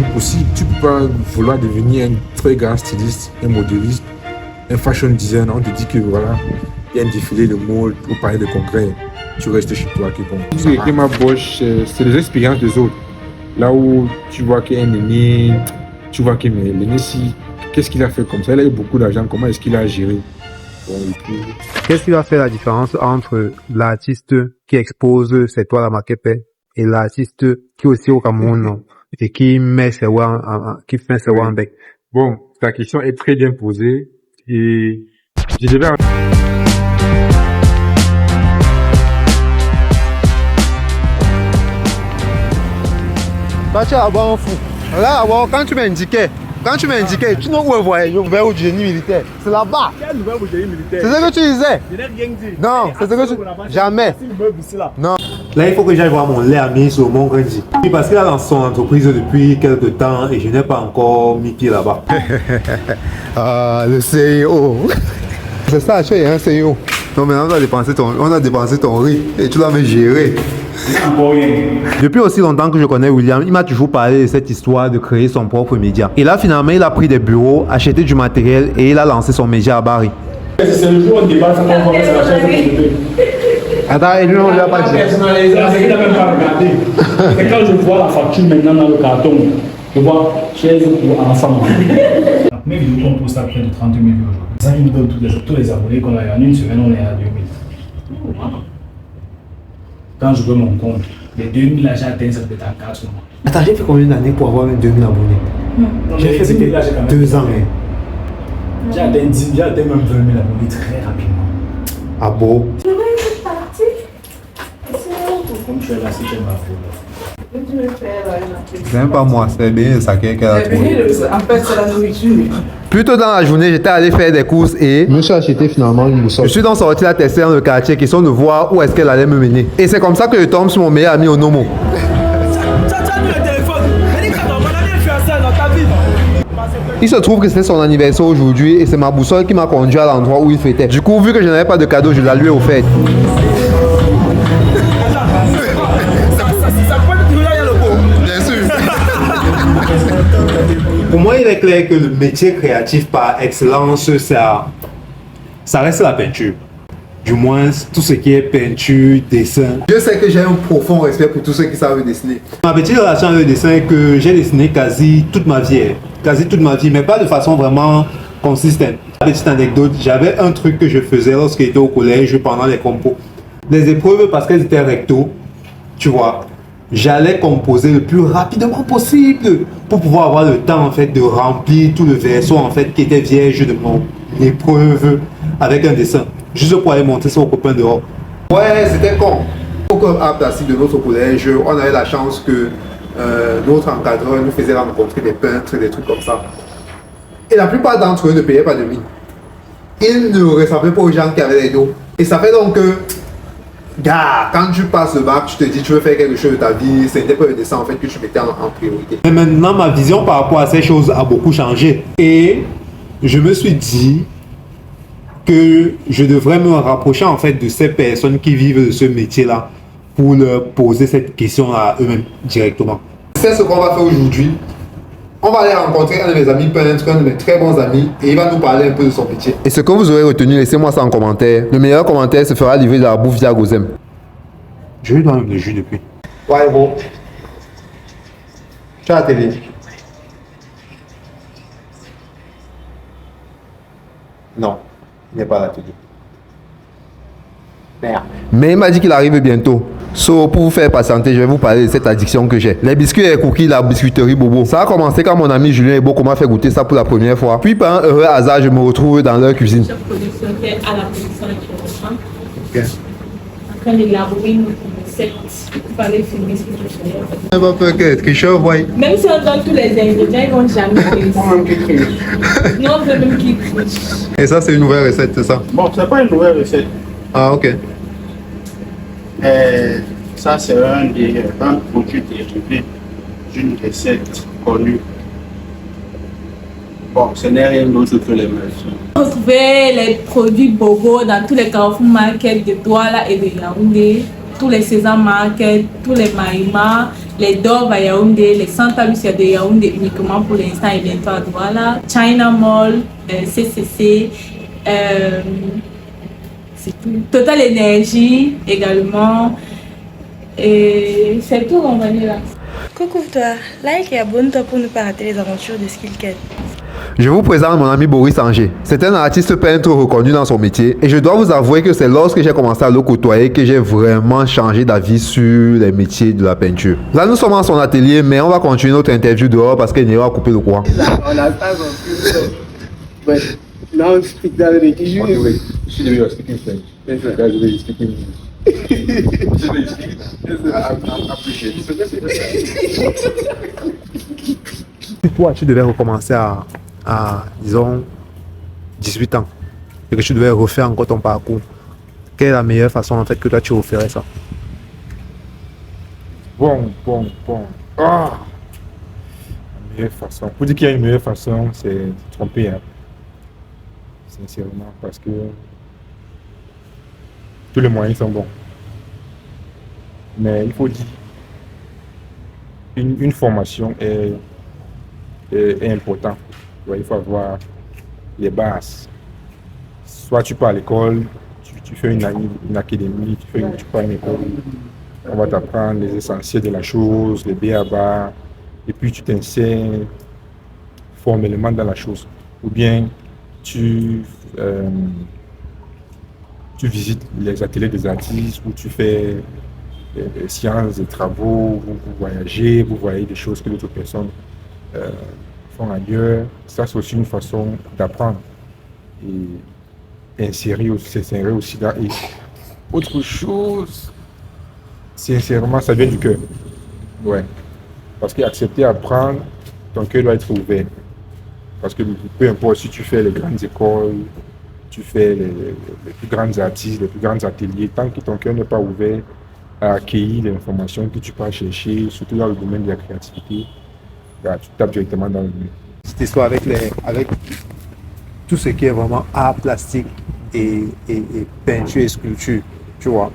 impossible. Tu peux pas vouloir devenir un très grand styliste, un modéliste, un fashion designer. On te dit que voilà, il y a un défilé de mode au palais de congrès. Tu restes chez toi, qui bon. Ce qui m'aboche, c'est les expériences des autres. Là où tu vois qu'il y a un aîné, tu vois que l'aîné, si, qu'est-ce qu'il a fait comme ça? Il a eu beaucoup d'argent, comment est-ce qu'il a géré? Bon, qu'est-ce qui va faire la différence entre l'artiste qui expose ses toiles à Makepe et l'artiste qui est aussi au Cameroun et qui met ses qui fait ses en bec? Bon, ta question est très bien posée et je devais... Bah, tu es là-bas, on fou. Là, quand tu m'indiquais, tu n'as où voyais nouvelle au génie militaire. C'est là-bas. Quelle nouvelle au génie militaire? C'est ce que tu disais. Je n'ai rien dit. Non, c'est ce que tu... Jamais. Non. Là, il faut que j'aille voir mon lait ami sur mon Grandi. Parce qu'il a lancé son entreprise depuis quelques temps et je n'ai pas encore mis pied là-bas. Ah, le CEO. C'est ça, tu es un CEO. Non, maintenant, on a dépensé ton riz et tu l'as me gérer. Depuis aussi longtemps que je connais William, il m'a toujours parlé de cette histoire de créer son propre média. Et là, finalement, il a pris des bureaux, acheté du matériel et il a lancé son média à Bari. C'est le jour où on débat, ça va commencer à la chaise de Attends, et lui, on ne lui a pas dit. Il n'a même pas regardé. C'est quand je vois la facture maintenant dans le carton, je vois chaise pour enfants. Mes vidéos ont posté à près de 30 000 vues aujourd'hui. C'est ça qui nous donne tous les abonnés qu'on a eu en une semaine, on est à 2000. Quand je veux mon compte, les 2000 là, j'ai atteint ça peut-être en 4 mois. Attends, j'ai fait combien d'années pour avoir 2000 abonnés? J'ai fait peut-être 2 ans. J'ai atteint même 20 000 abonnés très rapidement. Ah bon? Comme tu es là, si tu es ma faute. C'est même pas moi, c'est bien le saké qu'elle a trouvé. En fait, c'est la nourriture. Plus tôt dans la journée, j'étais allé faire des courses et je me suis acheté finalement une boussole. Je suis donc sorti la tester dans le quartier, question de voir où est-ce qu'elle allait me mener. Et c'est comme ça que je tombe sur mon meilleur ami Onomo. Il se trouve que c'était son anniversaire aujourd'hui et c'est ma boussole qui m'a conduit à l'endroit où il fêtait. Du coup, vu que je n'avais pas de cadeau, je la lui ai offerte. Pour moi, il est clair que le métier créatif par excellence, ça reste la peinture. Du moins, tout ce qui est peinture, dessin. Je sais que j'ai un profond respect pour tous ceux qui savent dessiner. Ma petite relation avec le dessin est que j'ai dessiné quasi toute ma vie. Mais pas de façon vraiment consistante. Petite anecdote, j'avais un truc que je faisais lorsque j'étais au collège pendant les compos. Les épreuves, parce qu'elles étaient recto, tu vois. J'allais composer le plus rapidement possible pour pouvoir avoir le temps en fait de remplir tout le verso en fait qui était vierge de mon épreuve avec un dessin. Juste pour aller montrer ça aux copains dehors. Ouais, c'était con. Comme Abdassi de notre collège, on avait la chance que notre encadreur nous faisait rencontrer des peintres, des trucs comme ça. Et la plupart d'entre eux ne payaient pas de mine. Ils ne ressemblaient pas aux gens qui avaient les dos. Et ça fait donc que gars, quand tu passes le bac, tu te dis tu veux faire quelque chose de ta vie, c'était pas le dessin en fait que tu mettais en priorité. Mais maintenant, ma vision par rapport à ces choses a beaucoup changé. Et je me suis dit que je devrais me rapprocher en fait de ces personnes qui vivent de ce métier-là pour leur poser cette question à eux-mêmes directement. C'est ce qu'on va faire aujourd'hui. On va aller rencontrer un de mes amis peintres, un de mes très bons amis, et il va nous parler un peu de son métier. Et ce que vous aurez retenu, laissez-moi ça en commentaire. Le meilleur commentaire se fera livrer de la bouffe via Gozem. Je lui donne le jus depuis. Ouais, bon. Tu as la télé. Non, il n'est pas à la télé. Merde. Mais il m'a dit qu'il arrive bientôt. So, pour vous faire patienter, je vais vous parler de cette addiction que j'ai. Les biscuits et les cookies, la biscuiterie Bobo. Ça a commencé quand mon ami Julien Ebo m'a fait goûter ça pour la première fois. Puis par un heureux hasard, je me retrouve dans leur cuisine. Cette production qui est à la production actuellement. Ok. En train d'élaborer une recette. Il fallait filmer ce que je faisais. Je n'ai pas peur que tricheur, voyez. Même si on donne tous les ingrédients, ils vont jamais réussir. Nous, on veut même qu'ils trichent. Et ça, c'est une nouvelle recette, c'est ça? Bon, c'est pas une nouvelle recette. Ah, ok. Ça, c'est un des produits dérivés d'une recette connue. Bon, ce n'est rien d'autre que les mesures. Vous trouvez les produits Bobo dans tous les Carrefour Market de Douala et de Yaoundé, tous les César Market, tous les Maïma, les Dove à Yaoundé, les Santa Lucia de Yaoundé uniquement pour l'instant et bientôt à Douala, China Mall, CCC, c'est tout. Total Energy également. Et c'est tout, on va dire là. Coucou toi, like et abonne-toi pour ne pas rater les aventures de Skillcat. Je vous présente mon ami Boris Anger. C'est un artiste peintre reconnu dans son métier et je dois vous avouer que c'est lorsque j'ai commencé à le côtoyer que j'ai vraiment changé d'avis sur les métiers de la peinture. Là, nous sommes dans son atelier, mais on va continuer notre interview dehors parce qu'il va couper le courant. On a pas compris. But now you speak that in English. Je suis devenu speaking French. Là, je vais speaking English. Si toi, tu devais recommencer à, disons, 18 ans, et que tu devais refaire encore ton parcours, quelle est la meilleure façon en fait que toi tu referais ça? Bon. Ah! La meilleure façon. Pour dire qu'il y a une meilleure façon, c'est de se tromper. Hein. Sincèrement, parce que tous les moyens sont bons. Mais il faut dire, une formation est importante. Il faut avoir les bases. Soit tu pars à l'école, tu fais une académie, tu pars à une école, on va t'apprendre les essentiels de la chose, les b.a.-ba, et puis tu t'enseignes formellement dans la chose. Ou bien tu visites les ateliers des artistes où tu fais des sciences, des travaux, vous voyagez, vous voyez des choses que d'autres personnes font ailleurs. Ça, c'est aussi une façon d'apprendre et s'insérer aussi dans. Et autre chose, sincèrement, ça vient du cœur. Ouais. Parce qu'accepter apprendre, ton cœur doit être ouvert. Parce que peu importe si tu fais les grandes écoles, tu fais les plus grands artistes, les plus grands ateliers, tant que ton cœur n'est pas ouvert à accueillir l'information que tu peux chercher, surtout dans le domaine de la créativité, bah, tu tapes directement dans le mur. Cette histoire avec tout ce qui est vraiment art plastique et peinture et sculpture, tu vois.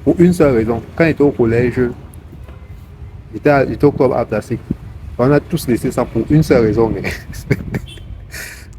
Pour une seule raison, quand j'étais au collège, j'étais au club art plastique. On a tous laissé ça pour une seule raison. Mais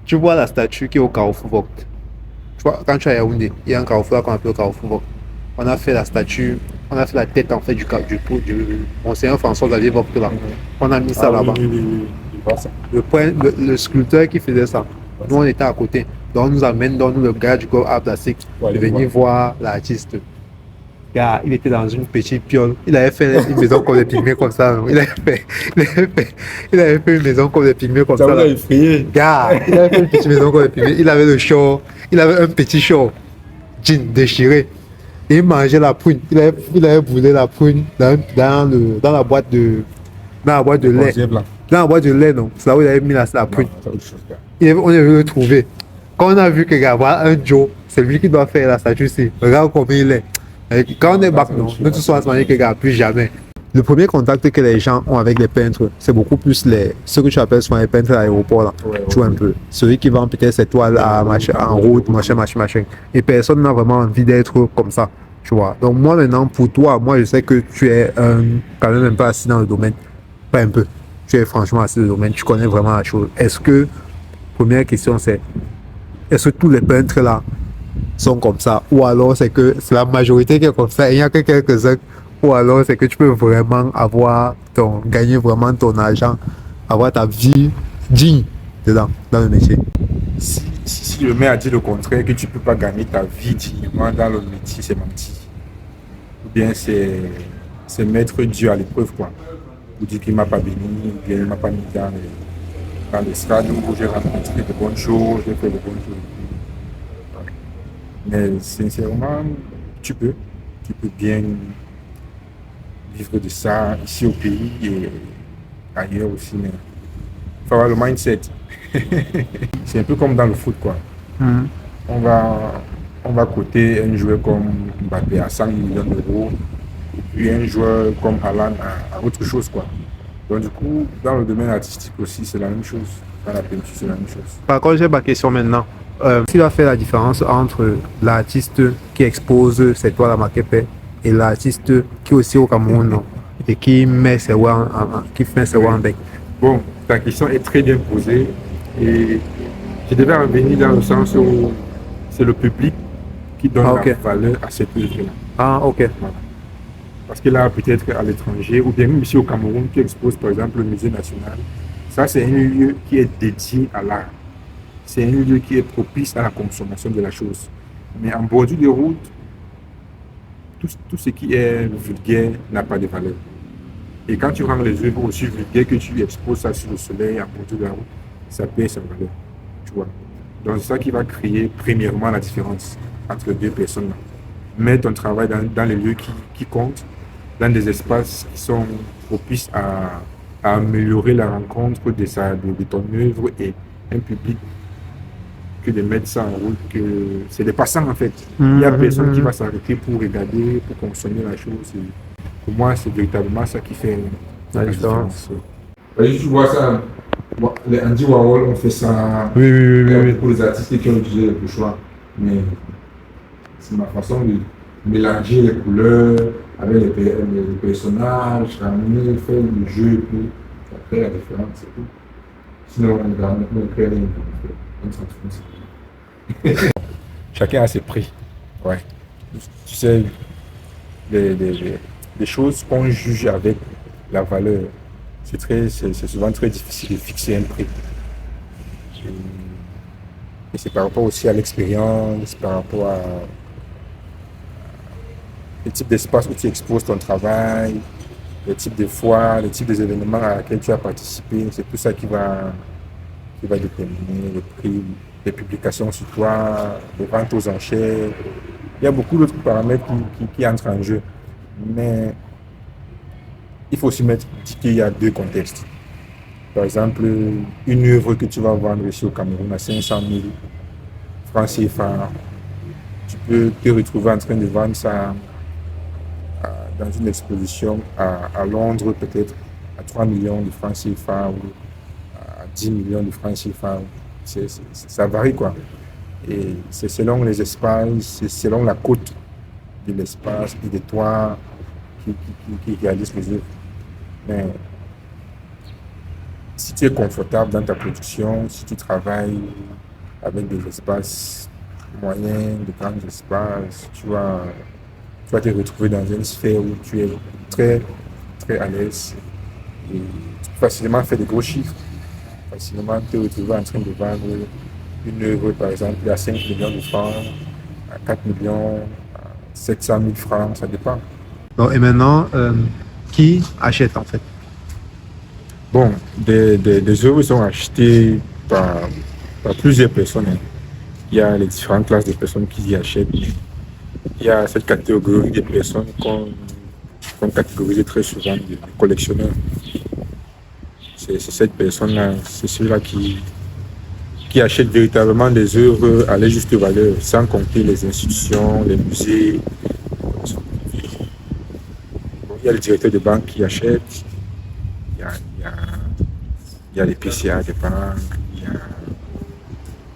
tu vois la statue qui est au Carrefour Vogt. Tu vois, quand tu es à Yaoundé, il y a un carrefour là qu'on appelle le Carrefour Vogt. On a fait la statue, on a fait la tête en fait du monseigneur François-Xavier Vogt là. On a mis ça là-bas. Le sculpteur qui faisait ça, nous on était à côté. Donc on nous amène dans le gars du club art plastique de venir voir l'artiste. Gars, il était dans une petite piole. Il avait fait une maison comme des pygmées comme ça. Il avait fait une maison comme des pygmées comme ça. Ça vous a effrayé. Gars, il avait fait une petite maison comme des pygmées. Il avait le short. Il avait un petit short. Jean déchiré. Et il mangeait la prune. Il avait brûlé la prune dans la boîte de lait. Dans la boîte de lait, non. C'est là où il avait mis la prune. On est venu le trouver. Quand on a vu que gars, voilà un Joe, c'est lui qui doit faire la statue ici. Regarde combien il est. Quand on est back, non, nous tous sommes à ce moment que gars, plus jamais. Le premier contact que les gens ont avec les peintres, c'est beaucoup plus ce que tu appelles souvent les peintres à l'aéroport là. Tu vois un peu. Celui qui vend peut-être ses toiles en route, machin. Et personne n'a vraiment envie d'être comme ça. Tu vois. Donc moi maintenant, pour toi, moi je sais que tu es quand même un peu assis dans le domaine. Pas un peu. Tu es franchement assis dans le domaine. Tu connais vraiment la chose. Est-ce que, première question c'est, est-ce que tous les peintres là sont comme ça, ou alors c'est que c'est la majorité qui est comme ça, il n'y a que quelques-uns, ou alors c'est que tu peux vraiment gagner vraiment ton argent, avoir ta vie digne dedans, dans le métier. Si le maire a dit le contraire, que tu ne peux pas gagner ta vie dignement dans le métier, c'est menti. Ou bien c'est mettre Dieu à l'épreuve, quoi. Ou dire qu'il ne m'a pas béni, ou bien il ne m'a pas mis dans les stades où j'ai rencontré de bonnes choses, j'ai fait de bonnes choses. Mais sincèrement, tu peux bien vivre de ça ici au pays et ailleurs aussi, mais il faut avoir le mindset. C'est un peu comme dans le foot, quoi. On va coter un joueur comme Mbappé à 100 millions d'euros, et puis un joueur comme Haaland à autre chose, quoi. Donc du coup, dans le domaine artistique aussi, c'est la même chose. Dans la peinture, c'est la même chose. Par contre, j'ai ma question maintenant. Tu dois faire la différence entre l'artiste qui expose ses toiles à Makepe et l'artiste qui est aussi au Cameroun, non? et qui met ses voix en bec. Bon, ta question est très bien posée et je devais en venir dans le sens où c'est le public qui donne Ah, ok. la valeur à cette œuvre-là. Ah, ok. Voilà. Parce que là, peut-être à l'étranger, ou bien même ici au Cameroun, qui expose par exemple le musée national, ça c'est un lieu qui est dédié à l'art. C'est un lieu qui est propice à la consommation de la chose. Mais en bordure de route, tout ce qui est vulgaire n'a pas de valeur. Et quand tu rends les œuvres aussi vulgaires que tu exposes ça sur le soleil en bordure de la route, ça perd sa valeur. Tu vois. Donc c'est ça qui va créer premièrement la différence entre deux personnes. Mets ton travail dans les lieux qui comptent, dans des espaces qui sont propices à améliorer la rencontre de ton œuvre et un public, que de mettre ça en route, que c'est des passants en fait. Il n'y a personne qui va s'arrêter pour regarder, pour consommer la chose. Et pour moi, c'est véritablement ça qui fait la différence. Tu vois ça, les Andy Warhol ont fait ça. Oui. Pour les artistes qui ont utilisé le choix. Mais c'est ma façon de mélanger les couleurs avec les personnages, ramener, faire le jeu et tout. Ça crée la différence, c'est tout. Sinon, on crée rien. Chacun a ses prix. Ouais. Tu sais, les choses qu'on juge avec la valeur, c'est souvent très difficile de fixer un prix. Et c'est par rapport aussi à l'expérience, par rapport à le type d'espace où tu exposes ton travail, le type de foires, le type d'événements à laquelle tu as participé. C'est tout ça qui va déterminer le prix, les publications sur toi, les ventes aux enchères. Il y a beaucoup d'autres paramètres qui entrent en jeu. Mais il faut aussi dire qu'il y a deux contextes. Par exemple, une œuvre que tu vas vendre ici au Cameroun à 500 000 francs CFA, tu peux te retrouver en train de vendre ça dans une exposition à Londres, peut-être à 3 millions de francs CFA ou à 10 millions de francs CFA. Ça varie quoi. Et c'est selon les espaces, c'est selon la cote de l'espace et de toi qui réalise les œuvres. Mais si tu es confortable dans ta production, si tu travailles avec des espaces moyens, de grands espaces, tu vas te retrouver dans une sphère où tu es très, très à l'aise et tu peux facilement faire de gros chiffres, facilement te retrouver en train de vendre une œuvre, par exemple, à 5 millions de francs, à 4 millions, à 700 000 francs, ça dépend. Donc, et maintenant, qui achète en fait? Bon, des œuvres sont achetées par plusieurs personnes. Hein. Il y a les différentes classes de personnes qui y achètent. Il y a cette catégorie de personnes qu'on catégorise très souvent de collectionneurs. C'est cette personne-là, c'est ceux-là qui achètent véritablement des œuvres à leur juste valeur, sans compter les institutions, les musées. Il y a le directeur de banque qui achète, il y a les PCA des banques, il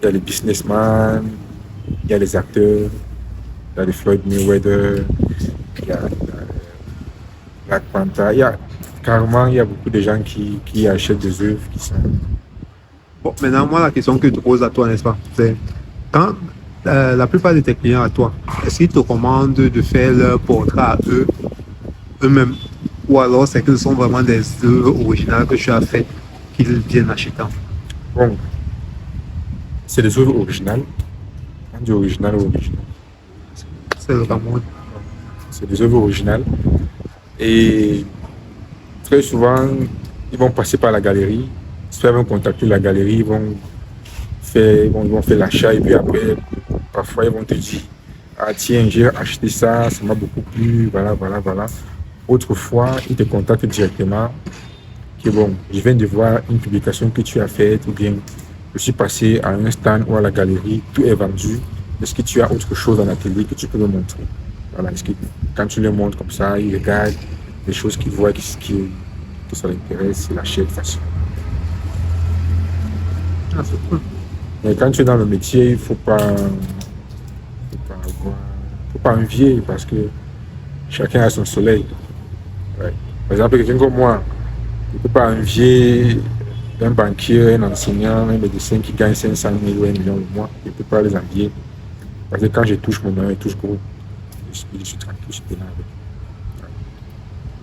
y a les businessmen, il y a les acteurs, il y a les Floyd Mayweather, il y a Black Panther, il y a beaucoup de gens qui achètent des œuvres qui sont... Bon, maintenant, moi, la question que je te pose à toi, n'est-ce pas, c'est quand la plupart de tes clients à toi, est-ce qu'ils te commandent de faire leur portrait à eux-mêmes, ou alors c'est que ce sont vraiment des œuvres originales que tu as faites qu'ils viennent acheter? Bon, c'est des œuvres originales. On dit original ou original. C'est le Cameroun. C'est des œuvres originales. Et très souvent, ils vont passer par la galerie. Soit ils vont contacter la galerie, ils vont faire l'achat et puis après, parfois ils vont te dire ah tiens, j'ai acheté ça, ça m'a beaucoup plu, voilà. Autrefois, ils te contactent directement que bon, je viens de voir une publication que tu as faite ou bien je suis passé à un stand ou à la galerie, tout est vendu. Est-ce que tu as autre chose dans l'atelier que tu peux me montrer? Voilà, est-ce que quand tu les montres comme ça, ils regardent les choses qu'ils voient, que ça l'intéresse, ils l'achètent facilement. Ah, c'est cool. Mais quand tu es dans le métier, il ne faut pas envier parce que chacun a son soleil. Ouais. Par exemple, quelqu'un comme moi, il ne peut pas envier un banquier, un enseignant, un médecin qui gagne 500 000 ou 1 million le mois. Il ne peut pas les envier. Parce que quand je touche mon nom, je touche gros. Je suis tranquille, je suis pénal.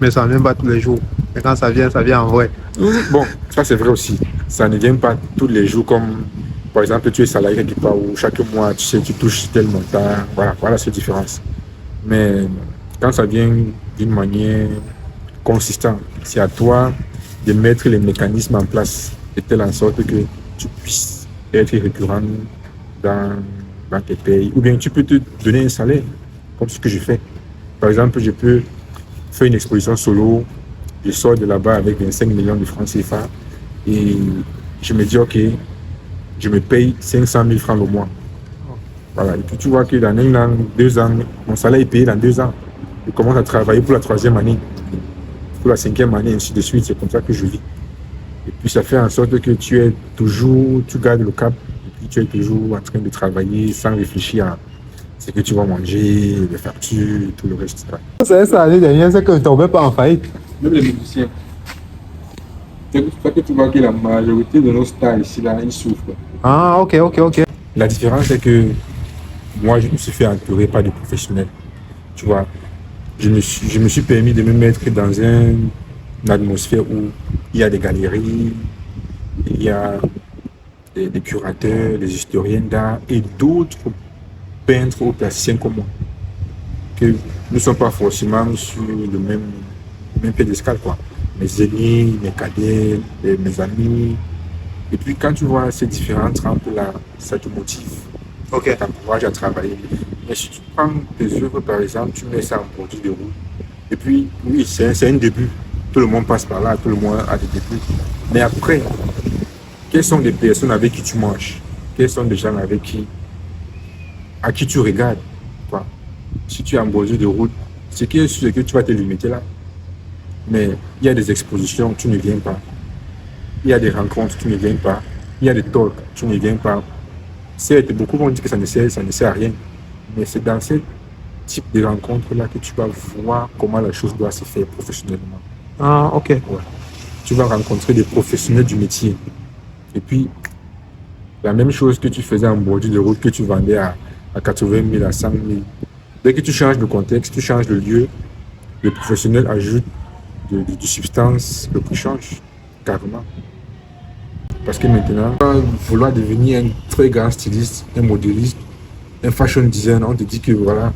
Mais ça ne vient pas tous les jours. Et quand ça vient en vrai. Bon, ça c'est vrai aussi. Ça ne vient pas tous les jours comme, par exemple, tu es salarié quelque part où chaque mois, tu sais, tu touches tel montant. Voilà cette différence. Mais quand ça vient d'une manière consistante, c'est à toi de mettre les mécanismes en place de telle en sorte que tu puisses être récurrent dans tes pays. Ou bien tu peux te donner un salaire, comme ce que je fais. Par exemple, je peux faire une exposition solo, je sors de là-bas avec 25 millions de francs CFA et je me dis, ok, je me paye 500 000 francs le mois. Voilà. Et puis tu vois que dans 1 an, 2 ans, mon salaire est payé dans 2 ans. Je commence à travailler pour la 3e année, pour la 5e année, ainsi de suite. C'est comme ça que je vis. Et puis ça fait en sorte que tu gardes le cap, et puis tu es toujours en train de travailler sans réfléchir à ce que tu vas manger, les factures, tout le reste. C'est ça, l'année dernière, c'est que je ne tombais pas en faillite. Même les musiciens. C'est pour ça que tu vois que la majorité de nos stars ici, là, ils souffrent. Ah, ok. La différence, c'est que moi, je me suis fait entourer par des professionnels. Tu vois, je me suis permis de me mettre dans une atmosphère où il y a des galeries, il y a des curateurs, des historiens d'art et d'autres peintres ou plasticiens comme moi. Que nous ne sommes pas forcément sur le même piédestal, quoi. Mes aînés, mes cadets, mes amis. Et puis quand tu vois ces différentes rampes-là, ça te motive. Ok. Ça t'encourage à travailler. Mais si tu prends tes œuvres, par exemple, tu mets ça en produit de route. Et puis, oui, c'est un début. Tout le monde passe par là, tout le monde a des débuts. Mais après, quelles sont les personnes avec qui tu manges? Quels sont les gens à qui tu regardes? Quoi? Si tu es en bordure de route, c'est que tu vas te limiter là. Mais il y a des expositions, tu ne viens pas. Il y a des rencontres, tu ne viens pas. Il y a des talks, tu ne viens pas. Certes, beaucoup vont dire que ça ne sert à rien. Mais c'est dans ce type de rencontres-là que tu vas voir comment la chose doit se faire professionnellement. Ah, ok. Ouais. Tu vas rencontrer des professionnels du métier. Et puis, la même chose que tu faisais en bordure de route, que tu vendais à 80 000, à 100 000. Dès que tu changes de contexte, tu changes de lieu, le professionnel ajoute du substance, le prix change carrément. Parce que maintenant, vouloir devenir un très grand styliste, un modéliste, un fashion designer, on te dit que voilà,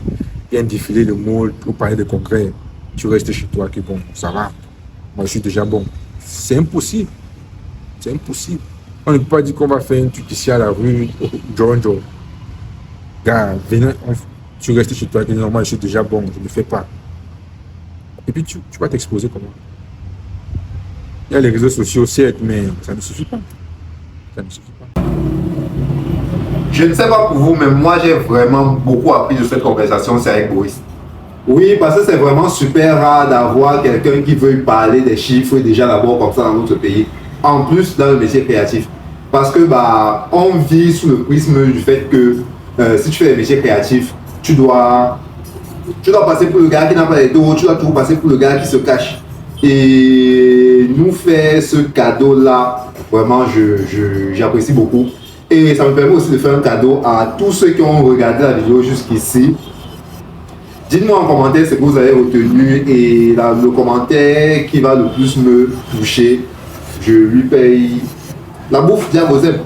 il y a un défilé de mode au palais de congrès, tu restes chez toi, que bon, ça va, moi je suis déjà bon. C'est impossible. C'est impossible. On ne peut pas dire qu'on va faire un truc ici à la rue, John. Gars, venez, tu restes chez toi, que normalement je suis déjà bon, je ne le fais pas. Et puis tu vas t'exposer comment? Il y a les réseaux sociaux, certes, mais ça ne suffit pas. Ça ne suffit pas. Je ne sais pas pour vous, mais moi j'ai vraiment beaucoup appris de cette conversation, c'est avec Boris. Oui, parce que c'est vraiment super rare d'avoir quelqu'un qui veut parler des chiffres déjà d'abord comme ça dans notre pays. En plus, dans le métier créatif. Parce que on vit sous le prisme du fait que si tu fais des métiers créatifs, tu dois passer pour le gars qui n'a pas les dos, tu dois toujours passer pour le gars qui se cache. Et nous faire ce cadeau-là, vraiment, j'apprécie beaucoup. Et ça me permet aussi de faire un cadeau à tous ceux qui ont regardé la vidéo jusqu'ici. Dites-moi en commentaire ce que vous avez retenu et le commentaire qui va le plus me toucher, je lui paye la bouffe Diabosem.